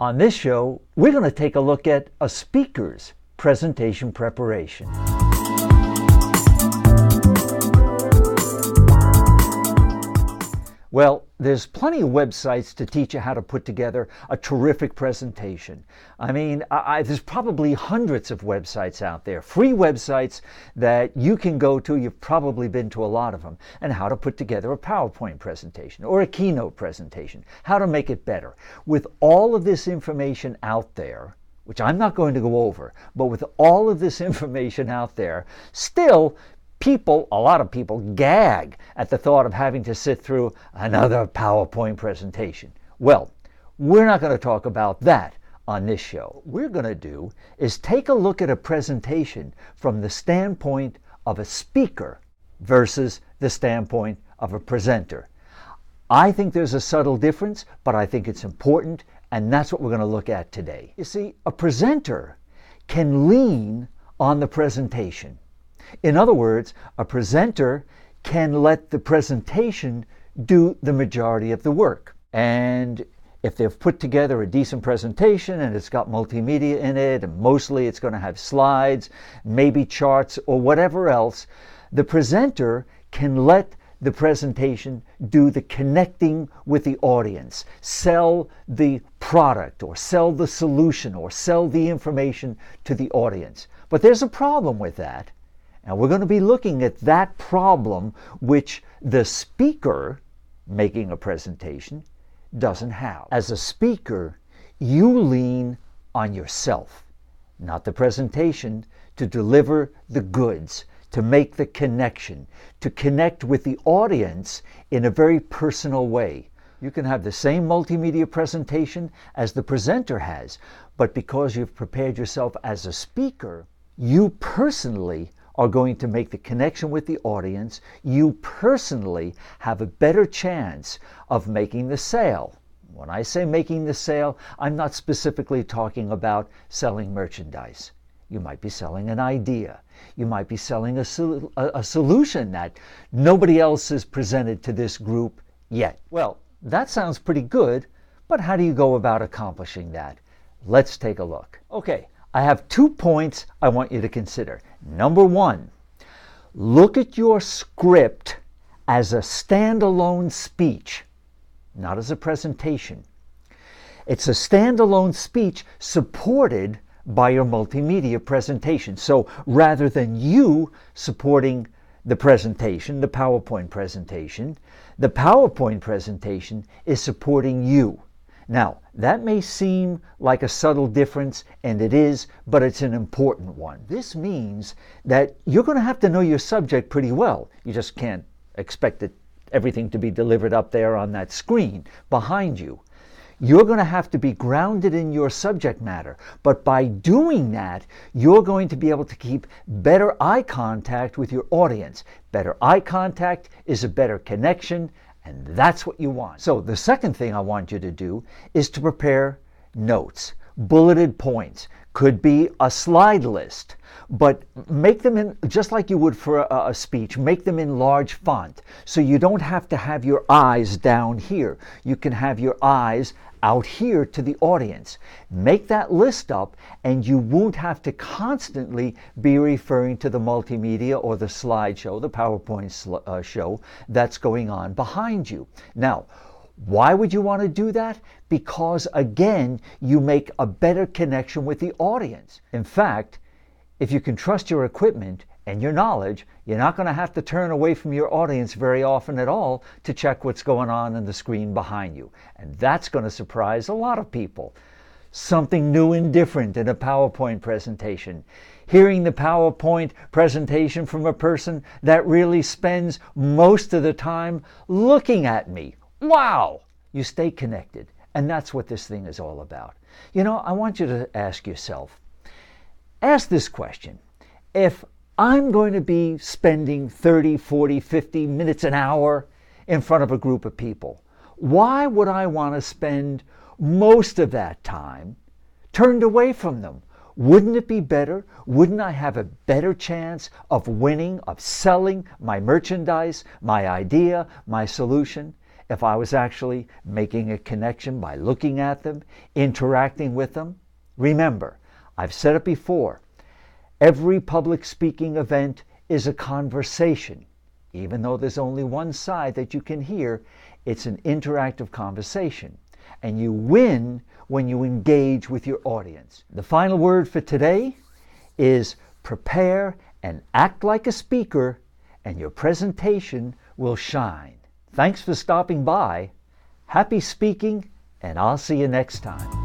On this show, we're going to take a look at a speaker's presentation preparation. Well, there's plenty of websites to teach you how to put together a terrific presentation. I mean, there's probably hundreds of websites out there, free websites that you can go to. You've probably been to a lot of them, and how to put together a PowerPoint presentation or a keynote presentation, how to make it better. With all of this information out there, which I'm not going to go over, but with all of this information out there, still, a lot of people gag at the thought of having to sit through another PowerPoint presentation. Well, we're not going to talk about that on this show. What we're going to do is take a look at a presentation from the standpoint of a speaker versus the standpoint of a presenter. I think there's a subtle difference, but I think it's important, and that's what we're going to look at today. You see, a presenter can lean on the presentation. In other words, a presenter can let the presentation do the majority of the work. And if they've put together a decent presentation and it's got multimedia in it, and mostly it's going to have slides, maybe charts or whatever else, the presenter can let the presentation do the connecting with the audience, sell the product or sell the solution or sell the information to the audience. But there's a problem with that. And we're going to be looking at that problem which the speaker making a presentation doesn't have. As a speaker, you lean on yourself, not the presentation, to deliver the goods, to make the connection, to connect with the audience in a very personal way. You can have the same multimedia presentation as the presenter has, but because you've prepared yourself as a speaker, you personally are going to make the connection with the audience. You personally have a better chance of making the sale. When I say making the sale, I'm not specifically talking about selling merchandise. You might be selling an idea. You might be selling a solution that nobody else has presented to this group yet. Well, that sounds pretty good, but how do you go about accomplishing that? Let's take a look. Okay, I have 2 points I want you to consider. Number one, look at your script as a standalone speech, not as a presentation. It's a standalone speech supported by your multimedia presentation. So rather than you supporting the presentation, the PowerPoint presentation is supporting you. Now, that may seem like a subtle difference, and it is, but it's an important one. This means that you're going to have to know your subject pretty well. You just can't expect everything to be delivered up there on that screen behind you. You're going to have to be grounded in your subject matter, but by doing that, you're going to be able to keep better eye contact with your audience. Better eye contact is a better connection, and that's what you want. So the second thing I want you to do is to prepare notes, bulleted points. Could be a slide list, but make them in, just like you would for a speech, make them in large font. So you don't have to have your eyes down here. You can have your eyes out here to the audience. Make that list up, and you won't have to constantly be referring to the multimedia or the slideshow, the PowerPoint show that's going on behind you. Now, why would you want to do that? Because, again, you make a better connection with the audience. In fact, if you can trust your equipment and your knowledge, you're not going to have to turn away from your audience very often at all to check what's going on the screen behind you. And that's going to surprise a lot of people. Something new and different in a PowerPoint presentation. Hearing the PowerPoint presentation from a person that really spends most of the time looking at me. Wow! You stay connected. And that's what this thing is all about. You know, I want you to ask yourself, ask this question. If I'm going to be spending 30, 40, 50 minutes, an hour in front of a group of people, why would I want to spend most of that time turned away from them? Wouldn't it be better? Wouldn't I have a better chance of winning, of selling my merchandise, my idea, my solution? if I was actually making a connection by looking at them, interacting with them. Remember, I've said it before, every public speaking event is a conversation. Even though there's only one side that you can hear, it's an interactive conversation. And you win when you engage with your audience. The final word for today is prepare and act like a speaker, and your presentation will shine. Thanks for stopping by. Happy speaking, and I'll see you next time.